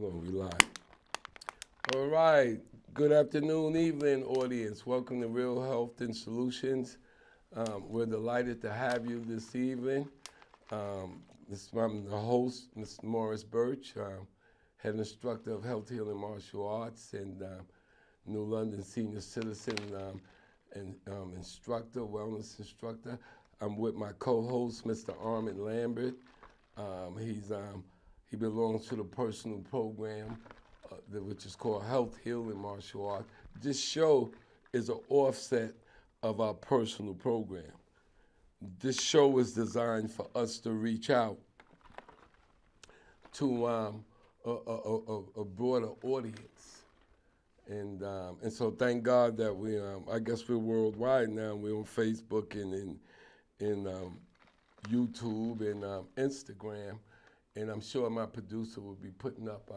Hold on, we live. All right. Good afternoon, evening, audience. Welcome to Real Health and Solutions. We're delighted to have you this evening. I'm the host, Mr. Morris Burch, head instructor of Health Healing Martial Arts and New London Senior Citizen and instructor, wellness instructor. I'm with my co-host, Mr. Armand Lambert. He belongs to the personal program, which is called Health Healing Martial Arts. This show is an offset of our personal program. This show is designed for us to reach out to a broader audience. And so thank God that we, I guess we're worldwide now. We're on Facebook and in YouTube and Instagram. And I'm sure my producer will be putting up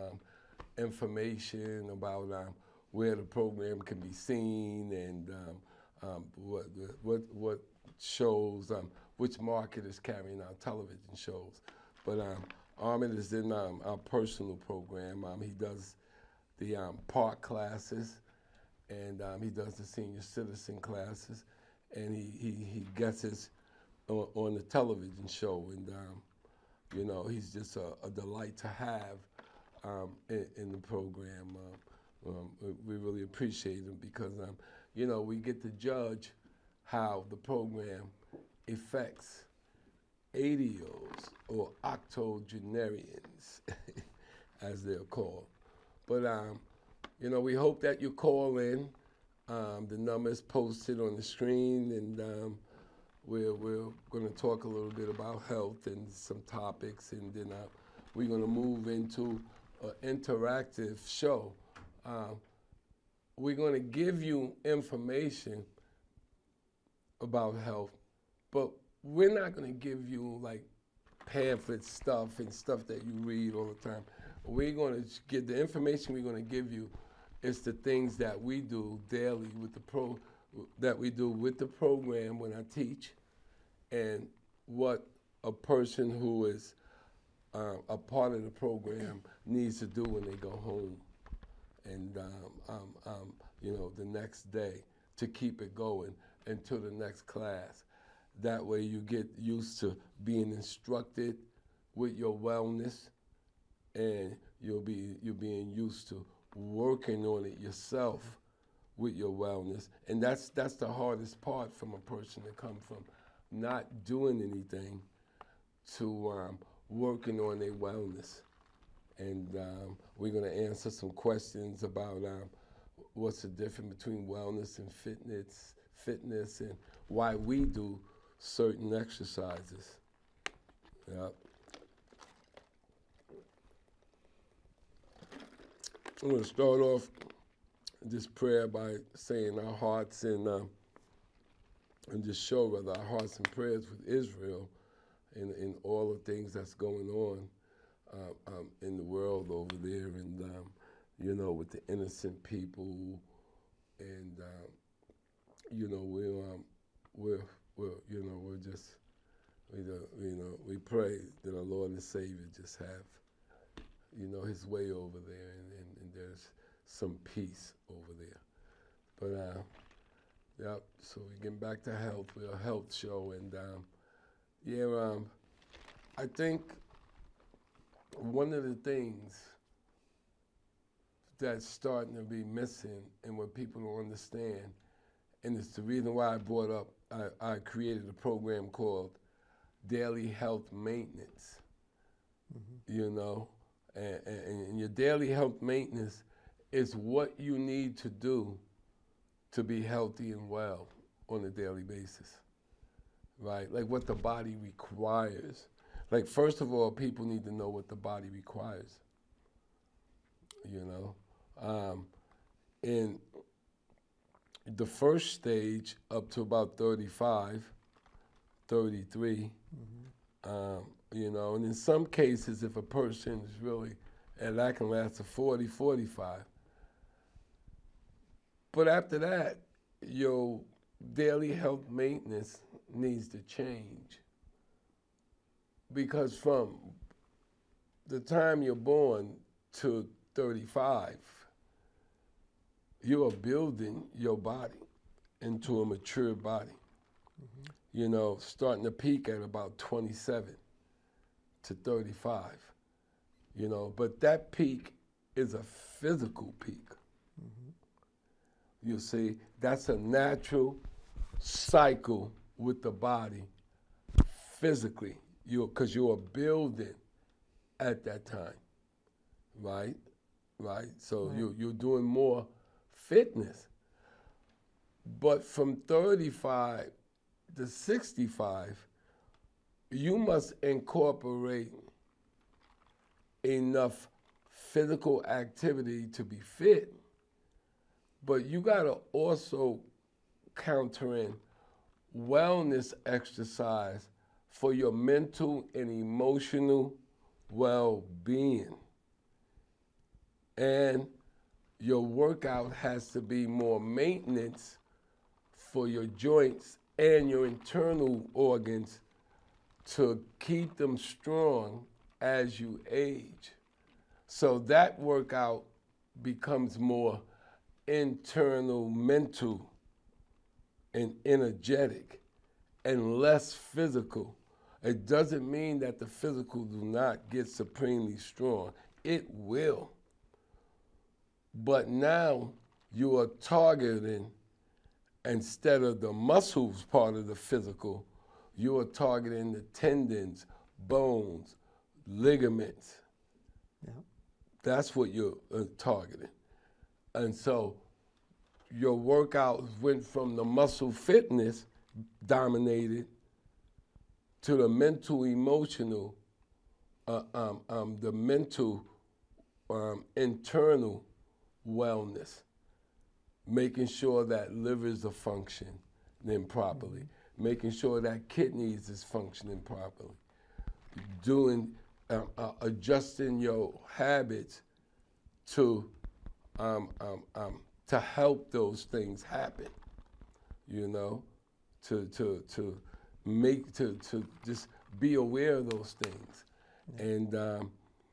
information about where the program can be seen and what shows, which market is carrying our television shows. But Armand is in our personal program. He does the park classes, and he does the senior citizen classes, and he gets his on the television show, and you know, he's just a delight to have in the program. We really appreciate him because, you know, we get to judge how the program affects ADOs or octogenarians, as they're called. But, you know, we hope that you call in. The number is posted on the screen, and we're going to talk a little bit about health and some topics, and then we're going to move into an interactive show. We're going to give you information about health, but we're not going to give you like pamphlet stuff and stuff that you read all the time. We're going to get the information we're going to give you is the things that we do daily with the program when I teach, and what a person who is a part of the program needs to do when they go home, and you know, the next day to keep it going until the next class. That way you get used to being instructed with your wellness, and you're being used to working on it yourself with your wellness. And that's the hardest part from a person to come from not doing anything to working on their wellness. And we're going to answer some questions about what's the difference between wellness and fitness and why we do certain exercises. Yep. I'm going to start off this prayer by saying our hearts and just show rather our hearts and prayers with Israel and all the things that's going on in the world over there, and you know, with the innocent people, and you know, we pray that our Lord and Savior just have, you know, His way over there, and there's some peace over there. But yeah, so we're getting back to health. We're a health show, and I think one of the things that's starting to be missing and what people don't understand, and it's the reason why I brought up, I created a program called Daily Health Maintenance. Mm-hmm. You know, and your daily health maintenance is what you need to do to be healthy and well on a daily basis, right? Like what the body requires. Like, first of all, people need to know what the body requires, you know? In the first stage, up to about 35, 33, mm-hmm. You know, and in some cases, if a person is really, and that can last to 40, 45. But after that, your daily health maintenance needs to change. Because from the time you're born to 35, you are building your body into a mature body. You know, starting to peak at about 27 to 35, you know, but that peak is a physical peak. You see, that's a natural cycle with the body physically, because you are building at that time, right? So you're doing more fitness. But from 35 to 65, you must incorporate enough physical activity to be fit, but you gotta also counter in wellness exercise for your mental and emotional well-being. And your workout has to be more maintenance for your joints and your internal organs to keep them strong as you age. So that workout becomes more internal, mental, and energetic, and less physical. It doesn't mean that the physical do not get supremely strong. It will. But now you are targeting, instead of the muscles part of the physical, you are targeting the tendons, bones, ligaments. Yeah. That's what you're targeting. And so your workouts went from the muscle fitness dominated to the mental, emotional, the mental, internal wellness, making sure that livers are functioning properly, making sure that kidneys is functioning properly, doing, adjusting your habits to help those things happen, you know, to just be aware of those things. And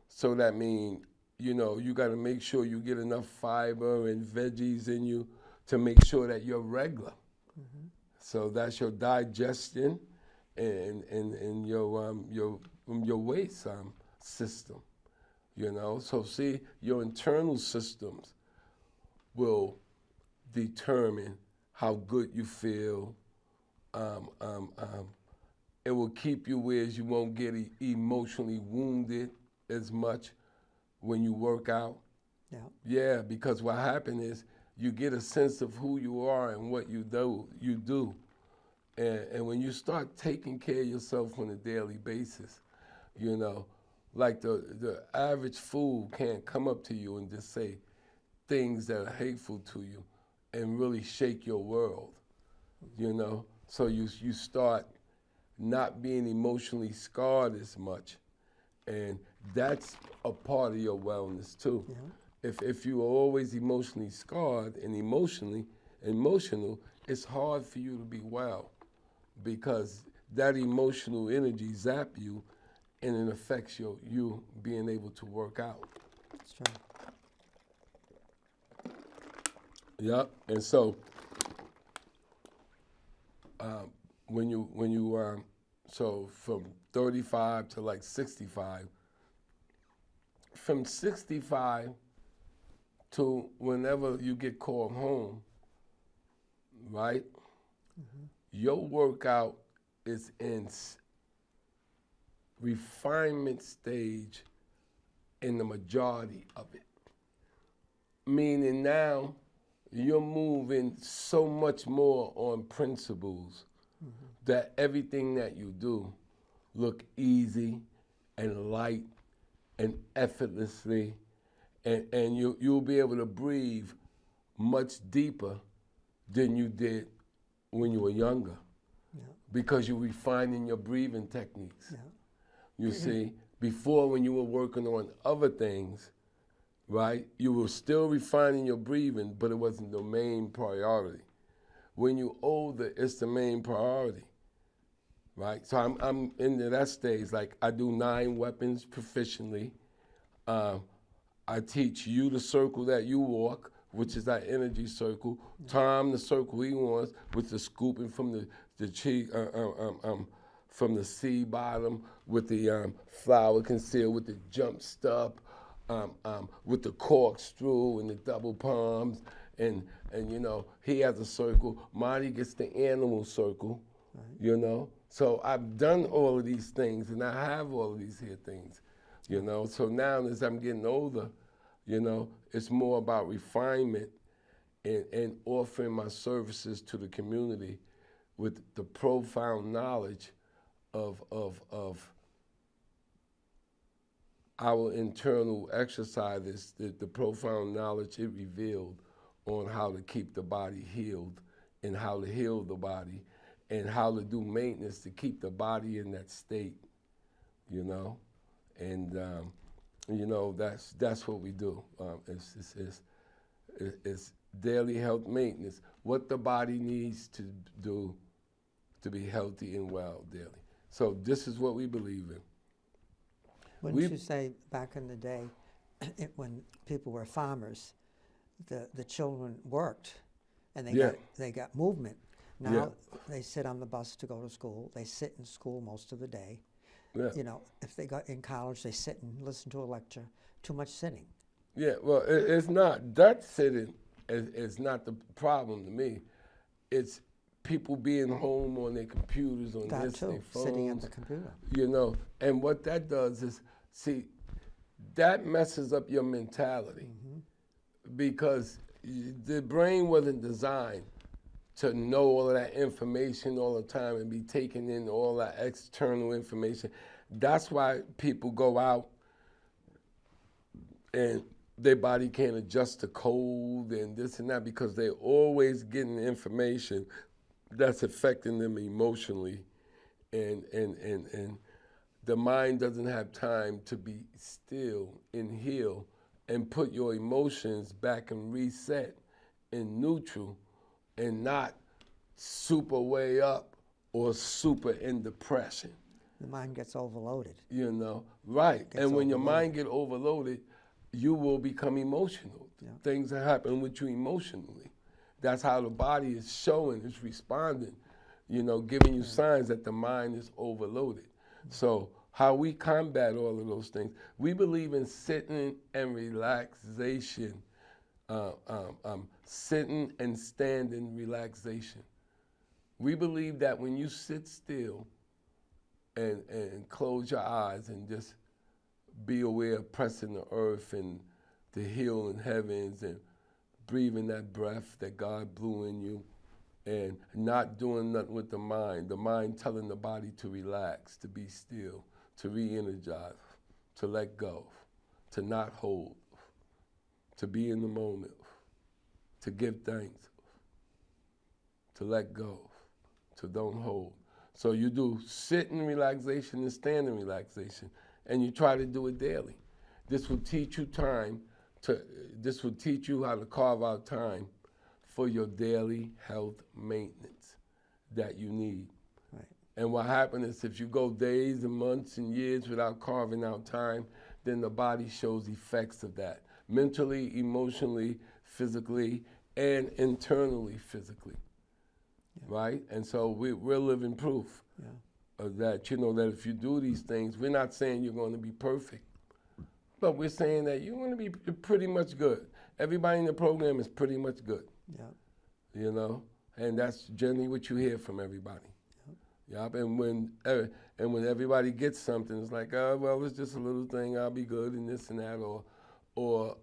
so that means, you know, you got to make sure you get enough fiber and veggies in you to make sure that you're regular. So that's your digestion and your waste system, you know. So see, your internal systems will determine how good you feel. It will keep you where you won't get emotionally wounded as much when you work out. Yeah, because what happens is you get a sense of who you are and what you do. And when you start taking care of yourself on a daily basis, you know, like the average fool can't come up to you and just say things that are hateful to you and really shake your world, you know? So you start not being emotionally scarred as much, and that's a part of your wellness too. If you are always emotionally scarred and emotional, it's hard for you to be well, because that emotional energy zap you, and it affects you being able to work out. That's true. Yep. And so so from 35 to like 65, from 65 to whenever you get called home, right? Your workout is in refinement stage in the majority of it. Meaning now you're moving so much more on principles that everything that you do look easy and light and effortlessly, and you'll be able to breathe much deeper than you did when you were younger, because you're refining your breathing techniques. You see, before when you were working on other things, right, you were still refining your breathing, but it wasn't the main priority. When you're older, it's the main priority, right? So I'm into that stage. Like, I do 9 weapons proficiently. I teach you the circle that you walk, which is our energy circle. Tom, the circle he wants, with the scooping from the cheek, from the sea bottom, with the flower concealed, with the jump stop, with the corkscrew and the double palms, and you know, he has a circle. Marty gets the animal circle, you know. So I've done all of these things, and I have all of these here things, you know. So now as I'm getting older, you know, it's more about refinement and offering my services to the community with the profound knowledge of our internal exercises, the profound knowledge it revealed on how to keep the body healed and how to heal the body and how to do maintenance to keep the body in that state, you know? And, you know, that's what we do. It's daily health maintenance, what the body needs to do to be healthy and well daily. So this is what we believe in. Wouldn't you say back in the day, when people were farmers, the children worked and they got movement. Now they sit on the bus to go to school. They sit in school most of the day. Yeah. You know, if they got in college, they sit and listen to a lecture. Too much sitting. Yeah, well, it's not. That sitting is not the problem to me. It's people being home on their computers, on their phones. Sitting at the computer. You know, and what that does is, see, that messes up your mentality because the brain wasn't designed to know all of that information all the time and be taking in all that external information. That's why people go out and their body can't adjust to cold and this and that, because they're always getting information that's affecting them emotionally, and the mind doesn't have time to be still and heal and put your emotions back and reset in neutral and not super way up or super in depression. The mind gets overloaded. You know, right. And when your mind get overloaded, you will become emotional. Yeah. Things that happen with you emotionally. That's how the body is showing, it's responding, you know, giving you signs that the mind is overloaded. So how we combat all of those things, we believe in sitting and relaxation, sitting and standing relaxation. We believe that when you sit still and close your eyes and just be aware of pressing the earth and the healing heavens and breathing that breath that God blew in you and not doing nothing with the mind telling the body to relax, to be still, to re-energize, to let go, to not hold, to be in the moment, to give thanks, to let go, to don't hold. So you do sitting relaxation and standing relaxation, and you try to do it daily. This will teach you this will teach you how to carve out time for your daily health maintenance that you need. Right. And what happens is if you go days and months and years without carving out time, then the body shows effects of that, mentally, emotionally, physically, and internally physically. Yeah. Right? And so we're living proof of that, you know, that if you do these things, we're not saying you're going to be perfect, but we're saying that you're going to be pretty much good. Everybody in the program is pretty much good. Yeah. You know, and that's generally what you hear from everybody. Yep. And when everybody gets something, it's like, oh, well, it's just a little thing. I'll be good and this and that, or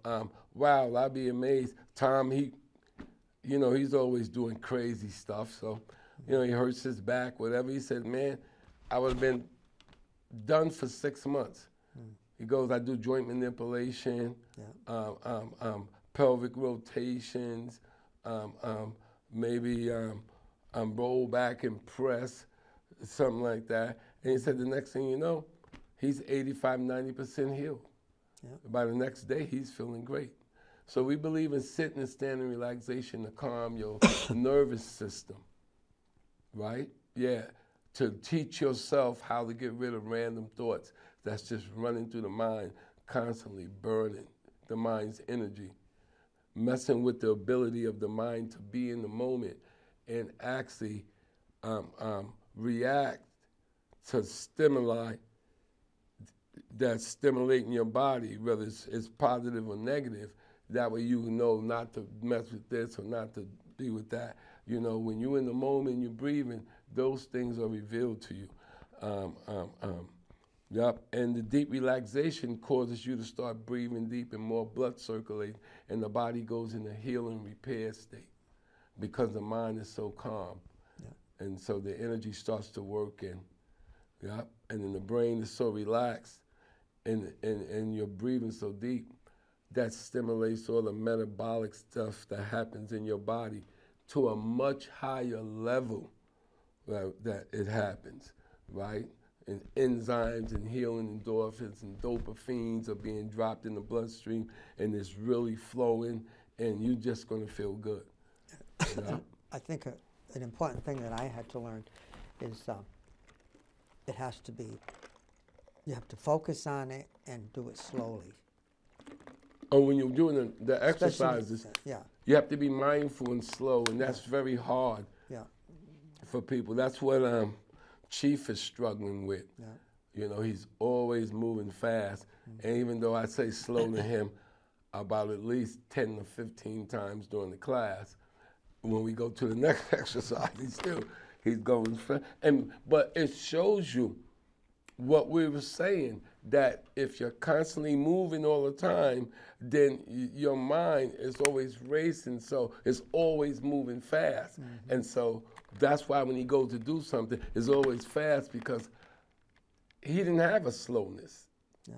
wow, I'll be amazed. Tom, you know, he's always doing crazy stuff. So, you know, he hurts his back, whatever. He said, man, I would have been done for 6 months. He goes, I do joint manipulation, pelvic rotations, maybe roll back and press, something like that. And he said the next thing you know, he's 85, 90% healed. Yeah. By the next day, he's feeling great. So we believe in sitting and standing relaxation to calm your nervous system, right? Yeah, to teach yourself how to get rid of random thoughts that's just running through the mind, constantly burning the mind's energy, messing with the ability of the mind to be in the moment and actually react to stimuli that's stimulating your body, whether it's positive or negative. That way you know not to mess with this or not to be with that. You know, when you're in the moment, you're breathing, those things are revealed to you. Yep, and the deep relaxation causes you to start breathing deep and more blood circulating, and the body goes in a healing repair state because the mind is so calm. Yeah. And so the energy starts to work in. Yep, and then the brain is so relaxed and you're breathing so deep, that stimulates all the metabolic stuff that happens in your body to a much higher level that it happens, right? And enzymes and healing endorphins and dopamines are being dropped in the bloodstream, and it's really flowing, and you're just going to feel good. You know? I think an important thing that I had to learn is it has to be, you have to focus on it and do it slowly. Oh, when you're doing the exercises, yeah, you have to be mindful and slow, and that's very hard for people. That's what Chief is struggling with. Yeah. You know, he's always moving fast, and even though I say slow to him about at least 10 to 15 times during the class, when we go to the next exercise, he's going fast. But it shows you what we were saying, that if you're constantly moving all the time, then your mind is always racing, so it's always moving fast. Mm-hmm. And so that's why when he goes to do something, it's always fast, because he didn't have a slowness. Yeah.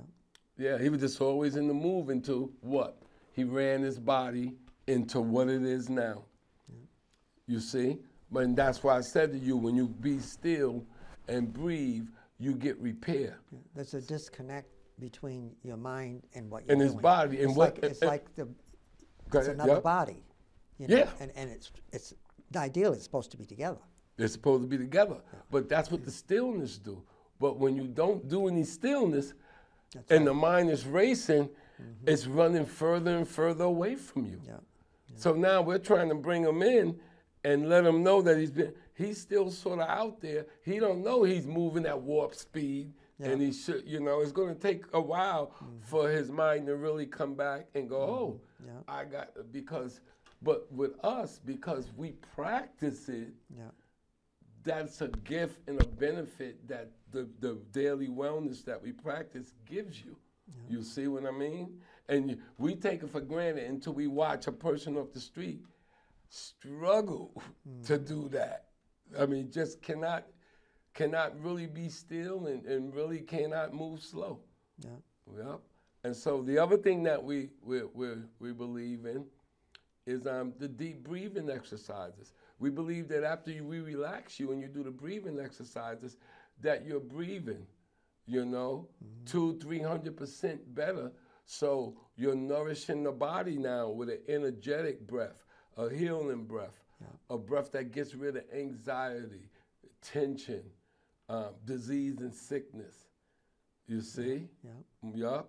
Yeah, he was just always in the move into what? He ran his body into what it is now. Yeah. You see? And that's why I said to you, when you be still and breathe, you get repair. Yeah. There's a disconnect between your mind and what you're doing. And his body. And it's another body. You know? Yeah. And it's ideally it's supposed to be together. They're supposed to be together. Yeah. But that's what the stillness do. But when you don't do any stillness, the mind is racing, it's running further and further away from you. Yeah. Yeah. So now we're trying to bring him in and let him know that he's still sort of out there. He don't know he's moving at warp speed, and he should, you know, it's going to take a while for his mind to really come back and go, but with us, because we practice it, that's a gift and a benefit that the daily wellness that we practice gives you. Yeah. You see what I mean? And we take it for granted until we watch a person off the street struggle to do that. I mean, just cannot really be still and really cannot move slow. Yeah. Yep. And so the other thing that we believe in is the deep breathing exercises. We believe that after we relax you and you do the breathing exercises, that you're breathing, you know, 200-300% better. So you're nourishing the body now with an energetic breath, a healing breath, a breath that gets rid of anxiety, tension, disease and sickness. You see? Yeah.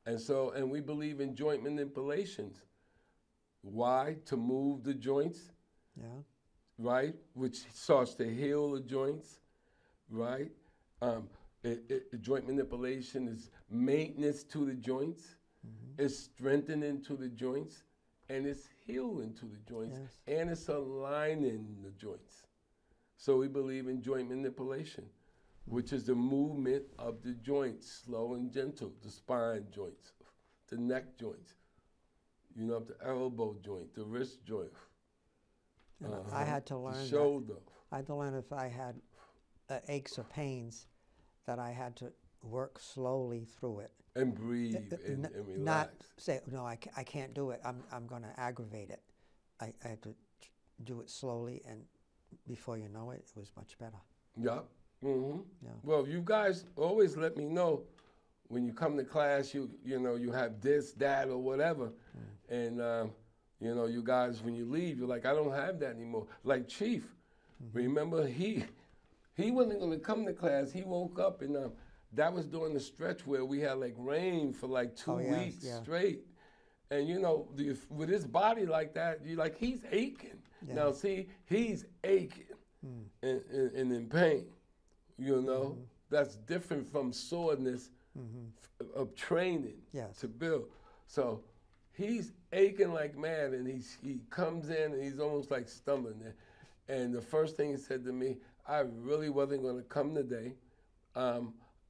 Yep. And we believe in joint manipulations. Why? To move the joints. Yeah. Right? Which starts to heal the joints. Right? Joint manipulation is maintenance to the joints. It's strengthening to the joints. And it's healing to the joints. Yes. And it's aligning the joints. So we believe in joint manipulation, which is the movement of the joints, slow and gentle, the spine joints, the neck joints, you know, the elbow joint, the wrist joint. I had to learn the shoulder. I had to learn if I had aches or pains, that I had to work slowly through it. And breathe and relax. Not say, no, I can't do it. I'm going to aggravate it. I had to do it slowly, and before you know it, it was much better. Yeah. Mm-hmm. Yeah. Well, you guys always let me know when you come to class, you know, you have this, that, or whatever. And, you know, you guys, when you leave, you're like, I don't have that anymore. Like Chief, remember, he wasn't going to come to class. He woke up, and that was during the stretch where we had, like, rain for, like, 2 weeks straight. And you know, with his body like that, you like he's aching. Yeah. Now see, he's aching and in pain. You know, that's different from soreness of training to build. So he's aching like mad, and he comes in and he's almost like stumbling there. And the first thing he said to me, I really wasn't going to come today. I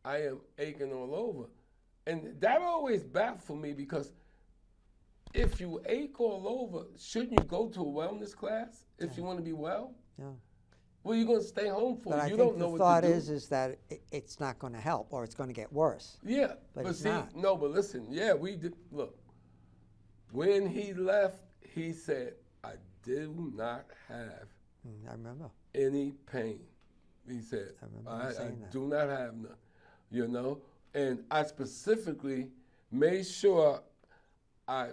am aching all over. And that always baffled me, because if you ache all over, shouldn't you go to a wellness class if you want to be well? Yeah. Well, you're going to stay home for. But you don't know what to do. I think the thought is that it's not going to help, or it's going to get worse. Yeah, but see, not. No, but listen, yeah, we did. Look, when he left, he said, I do not have I remember. any pain. He said, I do not have none, you know? And I specifically made sure I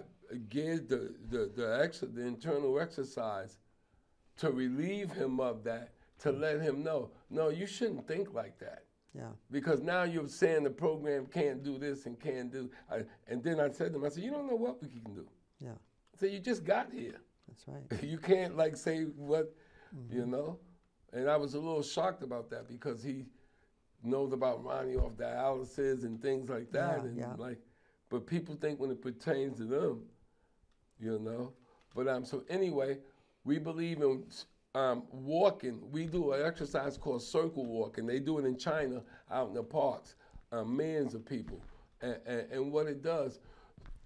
gave the internal exercise to relieve him of that, to let him know, no, you shouldn't think like that. Yeah. Because now you're saying the program can't do this and can't do, and then I said to him, I said, you don't know what we can do. Yeah. I said, you just got here. That's right. You can't like say what, you know? And I was a little shocked about that, because he knows about Ronnie off dialysis and things like that. Like, but people think when it pertains to them, you know? But so anyway, we believe in walking. We do an exercise called circle walking. They do it in China out in the parks, millions of people. And what it does,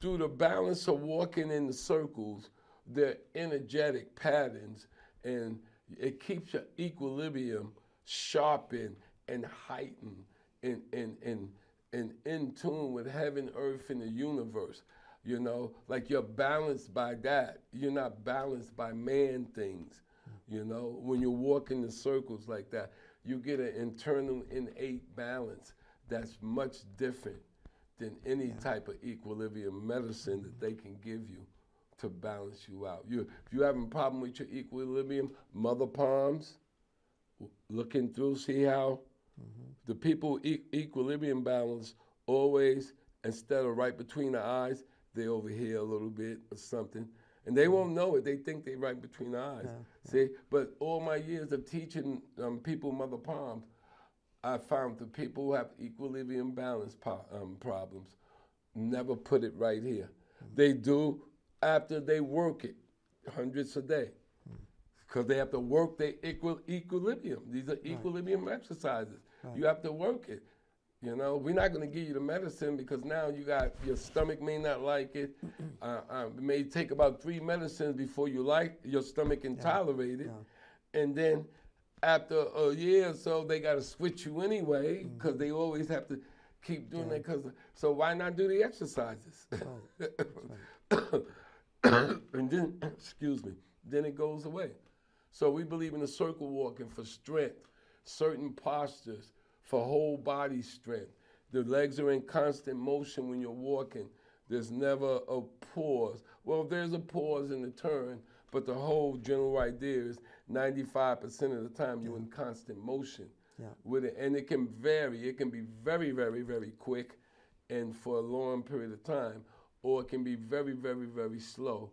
through the balance of walking in the circles, they're energetic patterns, and it keeps your equilibrium sharpened and heightened and in tune with heaven, earth, and the universe. You know, like you're balanced by that. You're not balanced by man things. You know, when you walk in the circles like that, you get an internal innate balance that's much different than any type of equilibrium medicine that they can give you to balance you out. If you're having a problem with your equilibrium, mother palms, looking through, see how the people equilibrium balance always, instead of right between the eyes, they over here a little bit or something. And they won't know it. They think they're right between the eyes. See? But all my years of teaching people mother palms, I found the people who have equilibrium balance problems never put it right here. They do after they work it, hundreds a day, because they have to work their equilibrium. These are equilibrium exercises. You have to work it. You know, we're not going to give you the medicine, because now your stomach may not like it. It may take about 3 medicines before your stomach can tolerate it. And then after a year or so, they got to switch you anyway, because they always have to keep doing that. So why not do the exercises? And then, excuse me, then it goes away. So we believe in the circle walking for strength, certain postures, for whole body strength. The legs are in constant motion when you're walking. There's never a pause. Well, there's a pause in the turn, but the whole general idea is 95% of the time you're in constant motion with it. And it can vary. It can be very, very, very quick and for a long period of time, or it can be very, very, very slow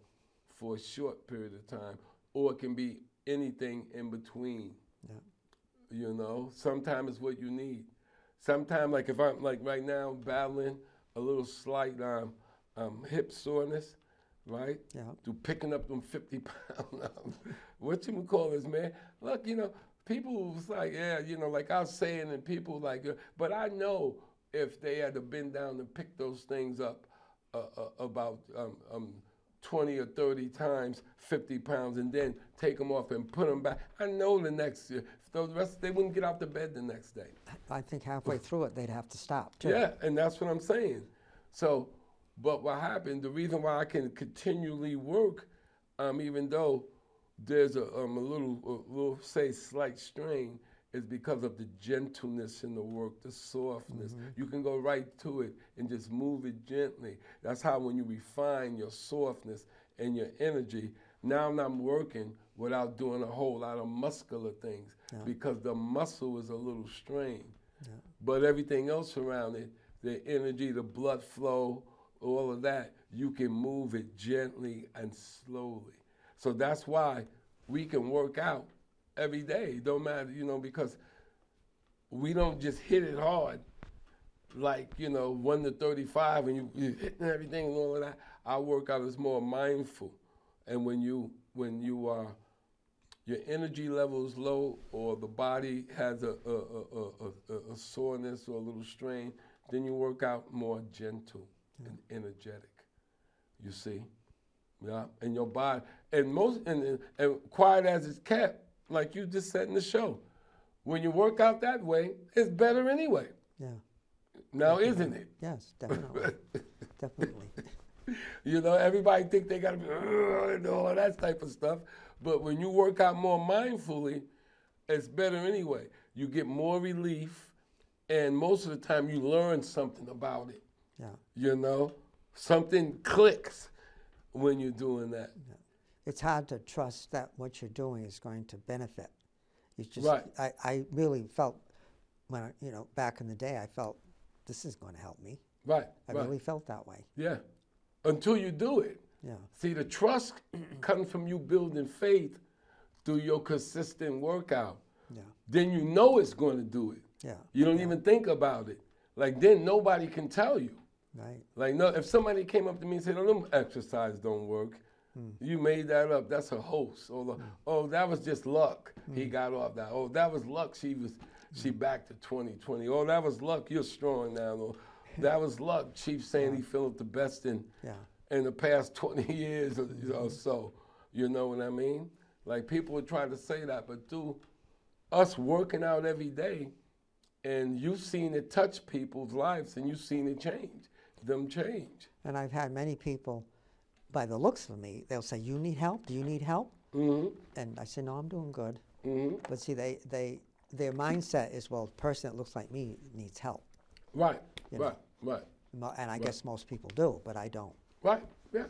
for a short period of time, or it can be anything in between. You know, sometimes it's what you need. Sometimes, like if I'm like right now battling a little slight hip soreness, right? Yeah. Through picking up them 50-pound, what you would call this, man? Look, you know, people was like, yeah, you know, like I was saying, and people like, but I know if they had to bend down and pick those things up about 20 or 30 times, 50 pounds, and then take them off and put them back, I know the next year, they wouldn't get out of bed the next day. I think halfway through it, they'd have to stop, too. Yeah, and that's what I'm saying. So, but what happened, the reason why I can continually work, even though there's a little, say, slight strain, is because of the gentleness in the work, the softness. You can go right to it and just move it gently. That's how when you refine your softness and your energy, now I'm working without doing a whole lot of muscular things because the muscle is a little strained. But everything else around it, the energy, the blood flow, all of that, you can move it gently and slowly. So that's why we can work out every day. It don't matter, because we don't just hit it hard like, 1 to 35 and you hitting everything and all of that. Our workout is more mindful. And when you are, your energy level is low or the body has a soreness or a little strain, then you work out more gentle and energetic, you see? Yeah, and your body, and quiet as it's kept, like you just said in the show, when you work out that way, it's better anyway. Yeah. Now, definitely. isn't it? Yes, definitely. Definitely. Everybody think they got to be, and all that type of stuff. But when you work out more mindfully, it's better anyway. You get more relief, and most of the time you learn something about it. Yeah. Something clicks when you're doing that. Yeah. It's hard to trust that what you're doing is going to benefit. It's just, right. I really felt, when back in the day, I felt this is going to help me. Right. I really felt that way. Yeah. Until you do it. Yeah. See, the trust comes from you building faith through your consistent workout. Yeah. Then you know it's going to do it. Yeah. You don't even think about it. Like, then nobody can tell you. Right. Like, no, if somebody came up to me and said, "Oh, them exercises don't work," you made that up. That's a hoax. Or, "Oh, that was just luck. He got off that. Oh, that was luck. She back to 2020. Oh, that was luck. You're strong now. Or, that was luck. Chief saying he felt the best in the past 20 years or so." You know what I mean? Like, people would try to say that, but through us working out every day, and you've seen it touch people's lives, and you've seen it change. And I've had many people, by the looks of me, they'll say, "You need help? Do you need help?" Mm-hmm. And I say, "No, I'm doing good." Mm-hmm. But see, their mindset is, well, the person that looks like me needs help. Right, right. And I guess most people do, but I don't. Right, yeah,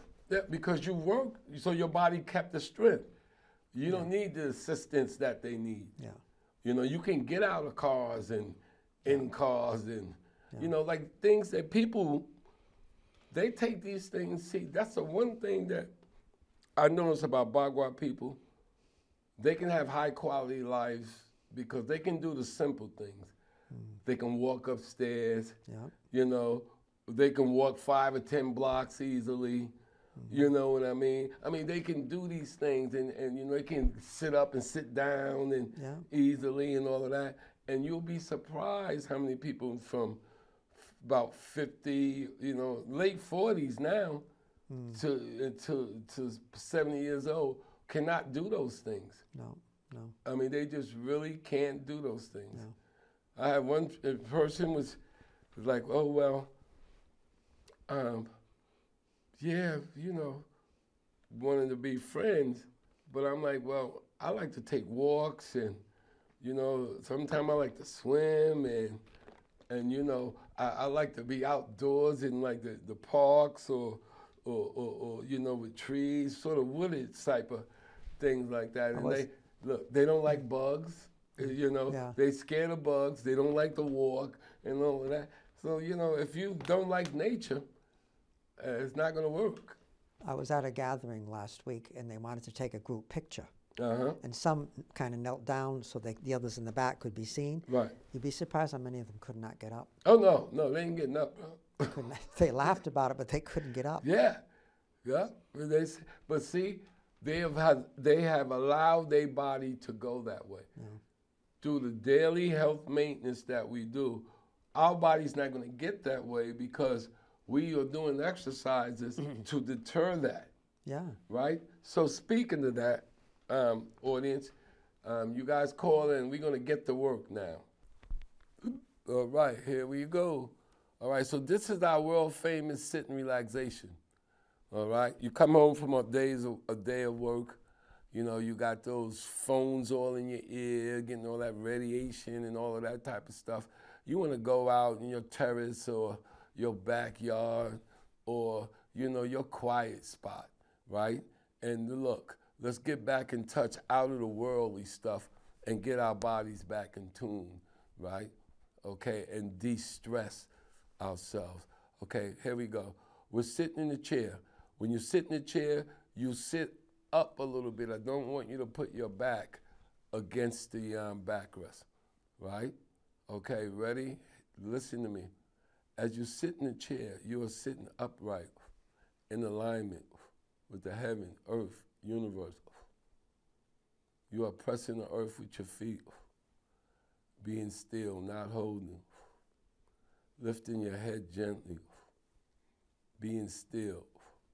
because you work, so your body kept the strength. You don't need the assistance that they need. Yeah. You can get out of cars and in cars and, like things that people, they take these things, see, that's the one thing that I notice about Bagua people. They can have high quality lives because they can do the simple things. They can walk upstairs, they can walk 5 or 10 blocks easily. You know what I mean? I mean, they can do these things and they can sit up and sit down and easily and all of that. And you'll be surprised how many people from about 50, late 40s now to 70 years old cannot do those things. No. I mean, they just really can't do those things. No. I had one person was like, "Oh, well, wanting to be friends," but I'm like, "Well, I like to take walks and, sometimes I like to swim and I like to be outdoors in like the parks or with trees, sort of wooded type of things like that." And they don't like bugs, they scared of bugs, they don't like to walk and all of that. So, if you don't like nature, it's not going to work. I was at a gathering last week, and they wanted to take a group picture. Uh-huh. And some kind of knelt down so the others in the back could be seen. Right. You'd be surprised how many of them could not get up. Oh, no, they ain't getting up. They laughed about it, but they couldn't get up. Yeah. But see, they have allowed their body to go that way. Yeah. Through the daily health maintenance that we do, our body's not going to get that way because we are doing exercises to deter that. Yeah. Right? So speaking of that, audience, you guys call in. We're going to get to work now. All right, here we go. All right, so this is our world famous sit and relaxation. All right, you come home from a day of work. You got those phones all in your ear, getting all that radiation and all of that type of stuff. You want to go out in your terrace or your backyard or, your quiet spot, right? And look, let's get back in touch out of the worldly stuff and get our bodies back in tune, right? Okay, and de-stress ourselves. Okay, here we go. We're sitting in the chair. When you sit in the chair, you sit up a little bit. I don't want you to put your back against the backrest, right? Okay, ready? Listen to me. As you sit in the chair, you are sitting upright in alignment with the heaven, earth, universe. You are pressing the earth with your feet, being still, not holding, lifting your head gently, being still,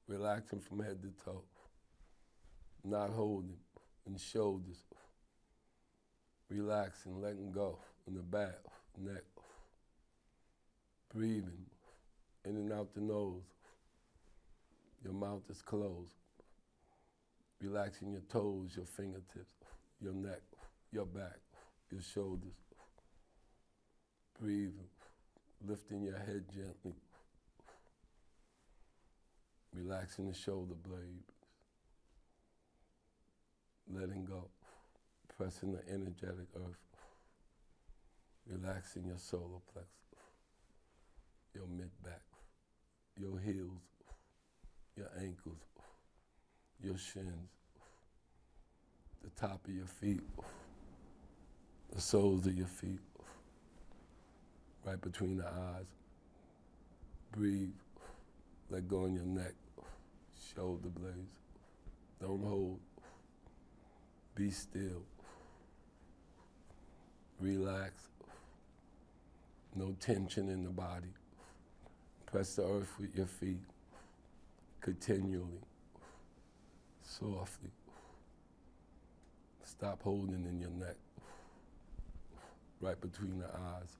relaxing from head to toe, not holding, in shoulders, relaxing, letting go in the back, neck, breathing in and out the nose. Your mouth is closed. Relaxing your toes, your fingertips, your neck, your back, your shoulders. Breathing, lifting your head gently. Relaxing the shoulder blades. Letting go. Pressing the energetic earth. Relaxing your solar plexus, your mid-back, your heels, your ankles, your shins, the top of your feet, the soles of your feet, right between the eyes. Breathe, let go in your neck, shoulder blades. Don't hold, be still, relax, no tension in the body. Press the earth with your feet, continually, softly. Stop holding in your neck, right between the eyes.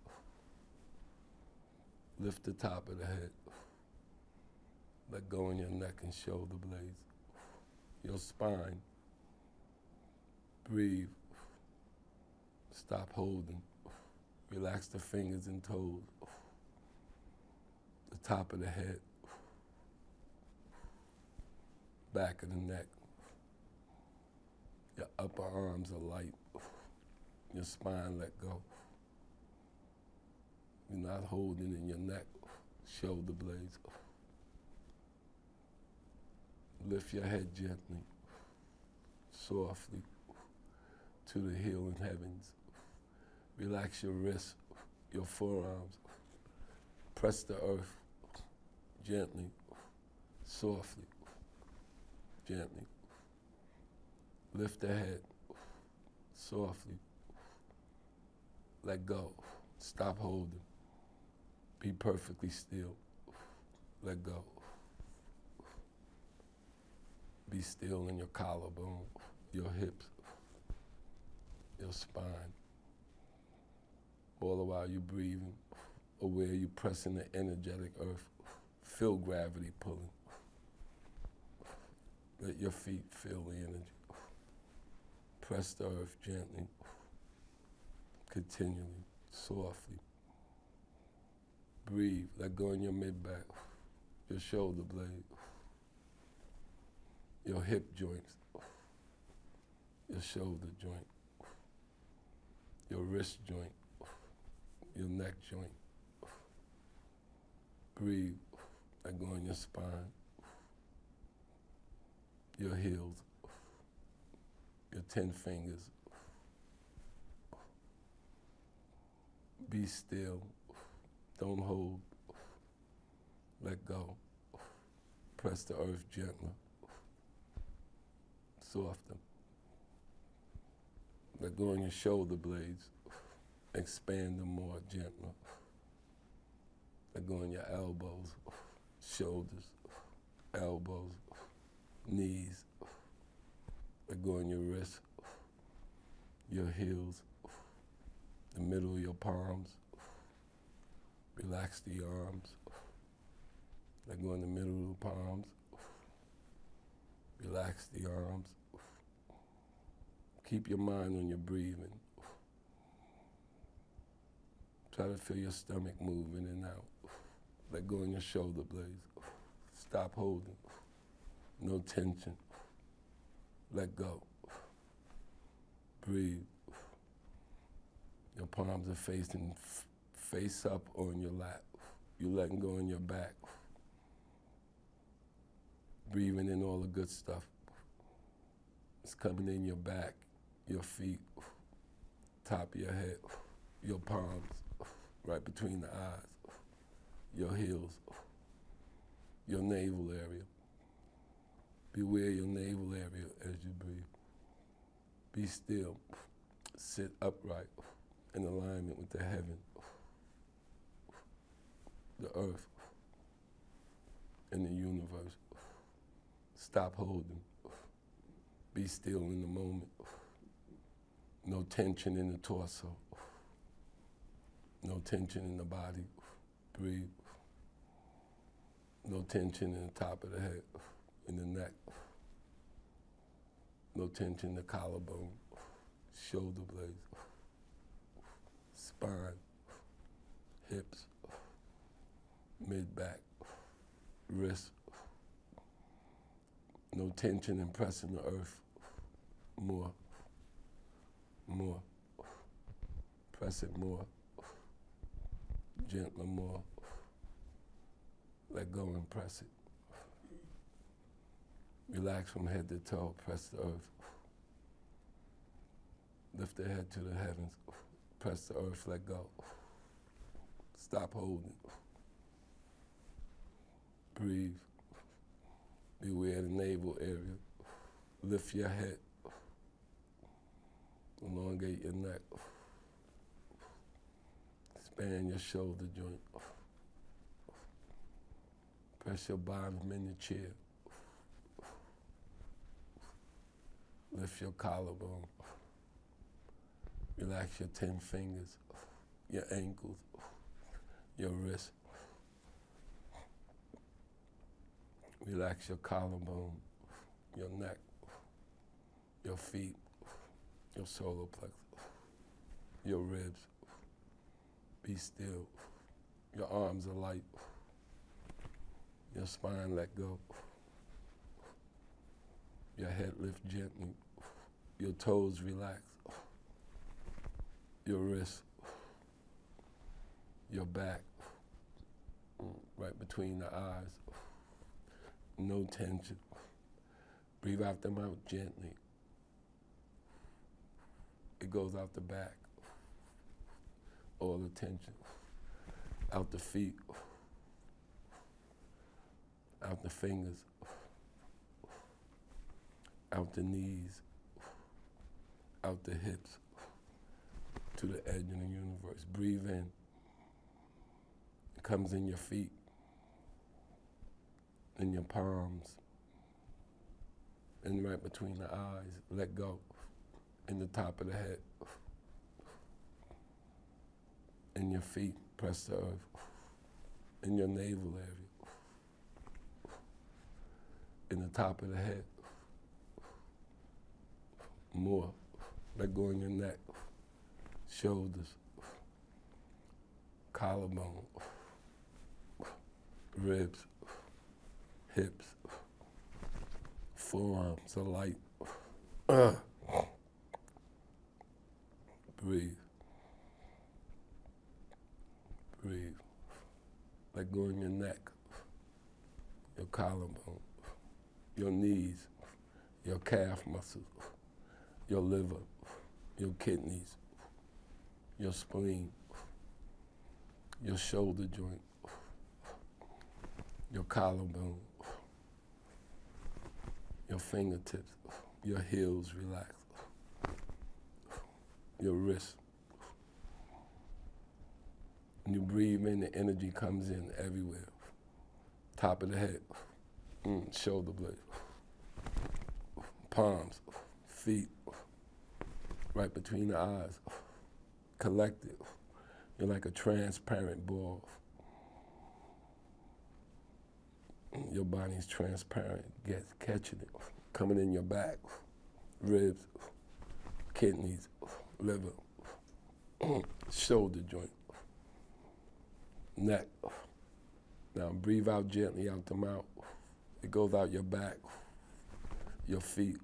Lift the top of the head. Let go in your neck and shoulder blades. Your spine. Breathe. Stop holding. Relax the fingers and toes. The top of the head. Back of the neck. Your upper arms are light. Your spine let go. You're not holding in your neck, shoulder blades. Lift your head gently, softly, to the healing heavens. Relax your wrists, your forearms. Press the earth gently, softly, gently. Lift the head, softly. Let go. Stop holding. Be perfectly still. Let go. Be still in your collarbone, your hips, your spine. All the while you're breathing, aware you're pressing the energetic earth. Feel gravity pulling. Let your feet feel the energy. Press the earth gently, continually, softly. Breathe, let go in your mid-back, your shoulder blade, your hip joints, your shoulder joint, your wrist joint, your neck joint. Breathe, let go in your spine, your heels, your 10 fingers. Be still, don't hold, let go. Press the earth gently, soften. Let go on your shoulder blades, expand them more gently. Let go on your elbows, shoulders, elbows, knees. Let go on your wrists, your heels, the middle of your palms. Relax the arms. Let go in the middle of the palms. Relax the arms. Keep your mind on your breathing. Try to feel your stomach move in and out. Let go in your shoulder blades. Stop holding. No tension. Let go. Breathe. Your palms are facing face up on your lap. You letting go in your back. breathing in all the good stuff. It's coming in your back, your feet, top of your head, your palms, right between the eyes, your heels, your navel area. Beware your navel area as you breathe. Be still. Sit upright in alignment with the heaven, the earth, and the universe. Stop holding. Be still in the moment. No tension in the torso. No tension in the body. Breathe. No tension in the top of the head, in the neck. No tension in the collarbone, shoulder blades, spine, hips, mid-back, wrist. No tension in pressing the earth. More. Press it more. Gentler more. Let go and press it. Relax from head to toe, press the earth. Lift the head to the heavens, press the earth, let go. Stop holding. Breathe. Beware the navel area. Lift your head. Elongate your neck. Expand your shoulder joint. Press your bottom in your chair. Lift your collarbone. Relax your 10 fingers, your ankles, your wrists. Relax your collarbone, your neck, your feet, your solar plexus, your ribs. Be still. Your arms are light. Your spine let go. Your head lift gently. Your toes relax. Your wrists. Your back. Right between the eyes. No tension. Breathe out the mouth gently. It goes out the back. All the tension. Out the feet. Out the fingers. Out the knees. Out the hips. To the edge of the universe. Breathe in. It comes in your feet. In your palms, and right between the eyes, let go, in the top of the head, in your feet, press the earth, in your navel area, in the top of the head, more, let go in your neck, shoulders, collarbone, ribs, hips, forearms are light. Breathe. Breathe. Let go in your neck, your collarbone, your knees, your calf muscles, your liver, your kidneys, your spleen, your shoulder joint, your collarbone, your fingertips, your heels relax, your wrists. When you breathe in, the energy comes in everywhere. Top of the head, shoulder blades, palms, feet, right between the eyes, collected. You're like a transparent ball. Your body's transparent, catching it, coming in your back, ribs, kidneys, liver, shoulder joint, neck. Now breathe out gently out the mouth. It goes out your back, your feet,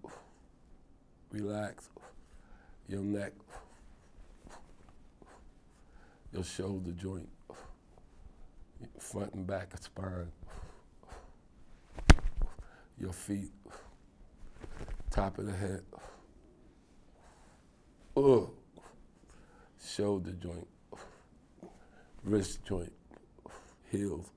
relax, your neck, your shoulder joint, front and back of spine, your feet, top of the head, shoulder joint, wrist joint, heels.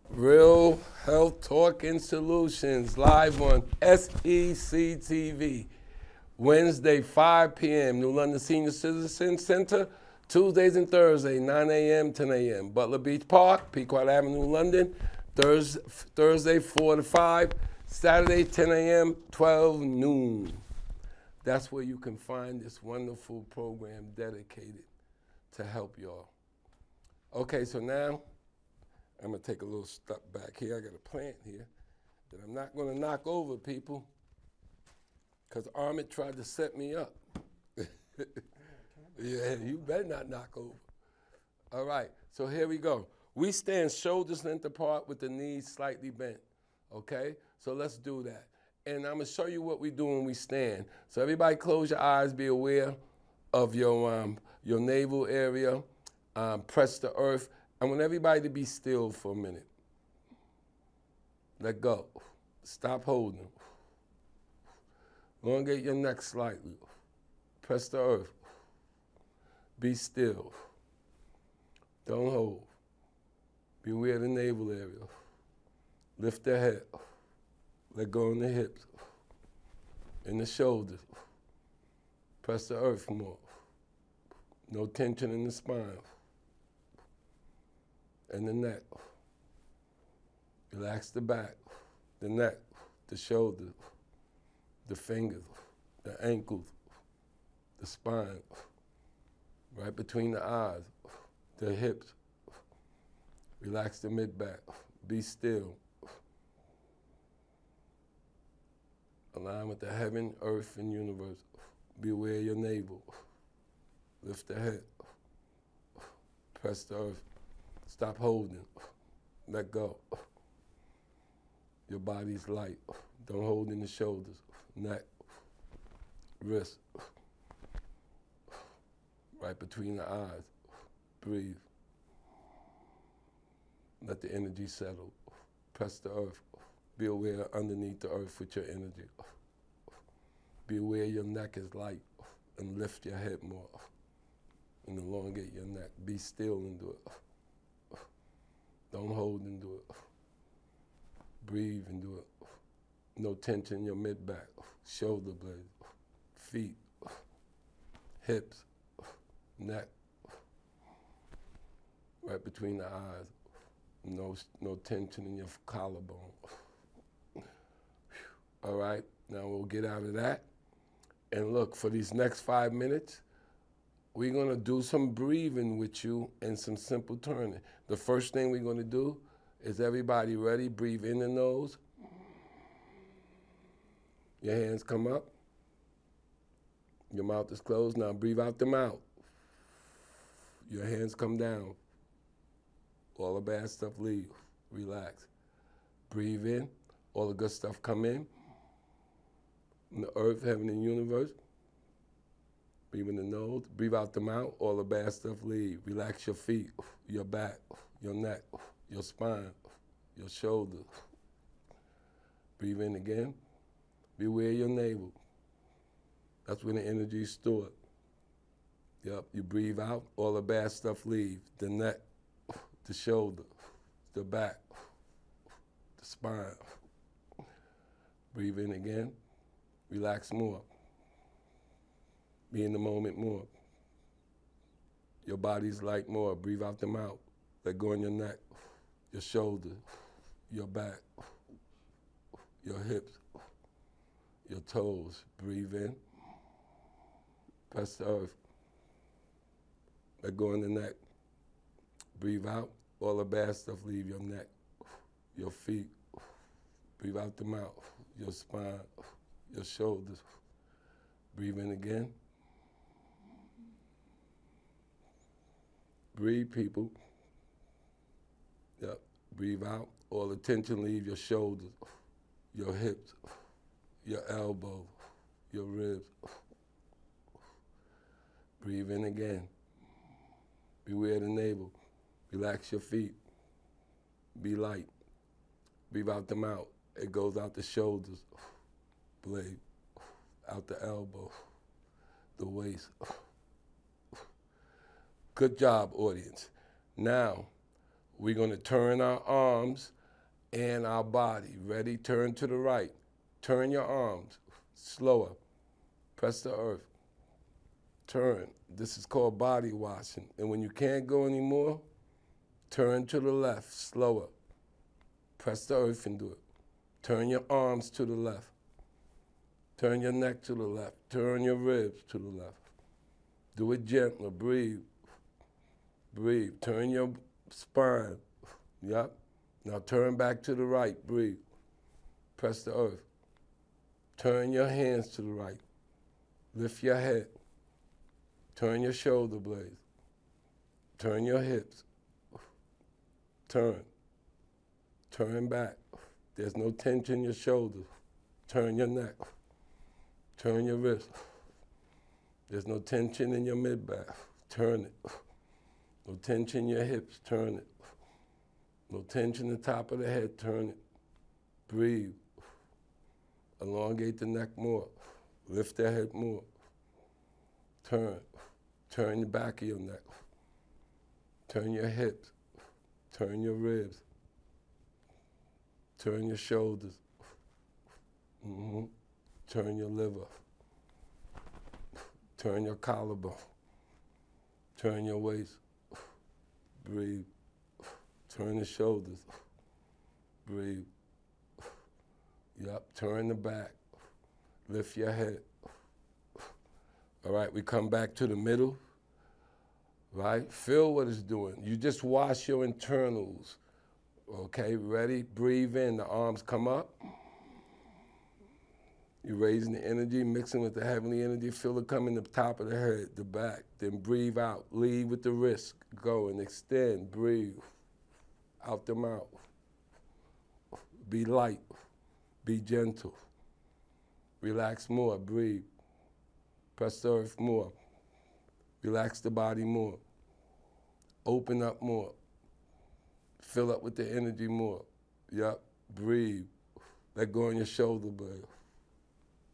Real Health Talking Solutions, live on SECTV, Wednesday, 5 p.m., New London Senior Citizen Center, Tuesdays and Thursdays, 9 a.m., 10 a.m., Butler Beach Park, Pequot Avenue, London, Thursday, 4 to 5, Saturday, 10 a.m., 12 noon. That's where you can find this wonderful program dedicated to help y'all. Okay, so now I'm gonna take a little step back here. I got a plant here that I'm not gonna knock over, people, because Armand tried to set me up. Yeah, you better not knock over. All right, so here we go. We stand shoulders length apart with the knees slightly bent, okay? So let's do that. And I'm gonna show you what we do when we stand. So everybody close your eyes, be aware of your navel area, press the earth. I want everybody to be still for a minute. Let go. Stop holding. Elongate your neck slightly. Press the earth. Be still. Don't hold. Be aware of the navel area. Lift the head. Let go in the hips. In the shoulders. Press the earth more. No tension in the spine. And the neck. Relax the back, the neck, the shoulders, the fingers, the ankles, the spine, right between the eyes, the hips. Relax the mid-back. Be still. Align with the heaven, earth, and universe. Be aware of your navel. Lift the head. Press the earth. Stop holding. Let go. Your body's light. Don't hold in the shoulders, neck, wrist. Right between the eyes. Breathe. Let the energy settle. Press the earth. Be aware underneath the earth with your energy. Be aware your neck is light and lift your head more and elongate your neck. Be still and do it. Don't hold and do it. Breathe and do it. No tension in your mid-back, shoulder blades, feet, hips, neck, right between the eyes. No tension in your collarbone. All right, now we'll get out of that. And look, for these next 5 minutes, we're gonna do some breathing with you and some simple turning. The first thing we're gonna do is, everybody ready? Breathe in the nose. Your hands come up. Your mouth is closed. Now breathe out the mouth. Your hands come down. All the bad stuff leave. Relax. Breathe in. All the good stuff come in. From the earth, heaven, and universe. Breathe in the nose. Breathe out the mouth. All the bad stuff leave. Relax your feet, your back, your neck, your spine, your shoulders. Breathe in again. Be aware of your navel. That's when the energy is stored. Yep, you breathe out, all the bad stuff leave. The neck, the shoulder, the back, the spine. Breathe in again. Relax more. Be in the moment more. Your body's light more. Breathe out the mouth. Let go in your neck, your shoulder, your back, your hips, your toes. Breathe in. Press the earth. Let go in the neck. Breathe out. All the bad stuff leave your neck, your feet. Breathe out the mouth, your spine, your shoulders. Breathe in again. Breathe, people. Yep. Breathe out. All the tension leave your shoulders, your hips, your elbows, your ribs. Breathe in again. Beware the navel. Relax your feet. Be light. Breathe out the mouth. It goes out the shoulders, blade, out the elbow, the waist. Good job, audience. Now, we're going to turn our arms and our body. Ready? Turn to the right. Turn your arms. Slower. Press the earth. Turn. This is called body washing. And when you can't go anymore, turn to the left. Slower. Press the earth and do it. Turn your arms to the left. Turn your neck to the left. Turn your ribs to the left. Do it gently. Breathe. Breathe. Turn your spine. Yep. Now turn back to the right. Breathe. Press the earth. Turn your hands to the right. Lift your head. Turn your shoulder blades. Turn your hips. Turn. Turn back. There's no tension in your shoulders. Turn your neck. Turn your wrist. There's no tension in your mid-back. Turn it. No tension in your hips. Turn it. No tension in the top of the head. Turn it. Breathe. Elongate the neck more. Lift the head more. Turn. Turn the back of your neck. Turn your hips. Turn your ribs. Turn your shoulders. Turn your liver. Turn your collarbone. Turn your waist. Breathe. Turn the shoulders. Breathe. Yep, turn the back. Lift your head. All right, we come back to the middle. Right? Feel what it's doing. You just wash your internals. Okay, ready? Breathe in. The arms come up. You're raising the energy, mixing with the heavenly energy. Feel it come in the top of the head, the back. Then breathe out. Lead with the wrist. Go and extend. Breathe. Out the mouth. Be light. Be gentle. Relax more. Breathe. Press the earth more. Relax the body more. Open up more. Fill up with the energy more. Yep. Breathe. Let go on your shoulder blade,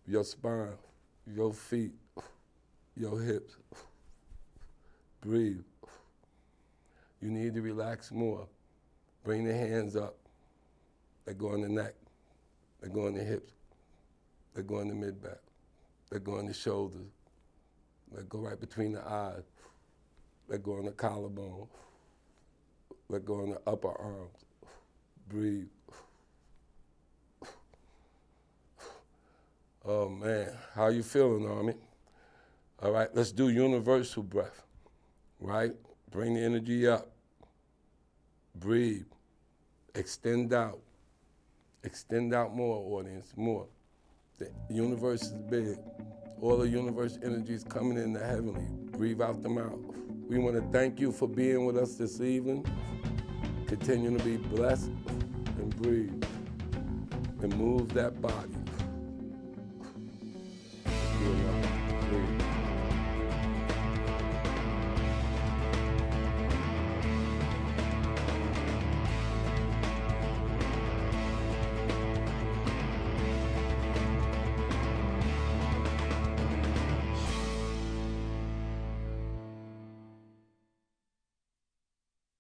your spine, your feet, your hips. Breathe. You need to relax more. Bring the hands up. Let go on the neck. Let go on the hips. Let go on the mid-back. Let go on the shoulders. Let go right between the eyes. Let go on the collarbone. Let go on the upper arms. Breathe. Oh man, how you feeling, Army? All right, let's do universal breath, right? Bring the energy up. Breathe. Extend out. Extend out more, audience, more. The universe is big. All the universe energy is coming in the heavenly. Breathe out the mouth. We want to thank you for being with us this evening. Continue to be blessed and breathe and move that body.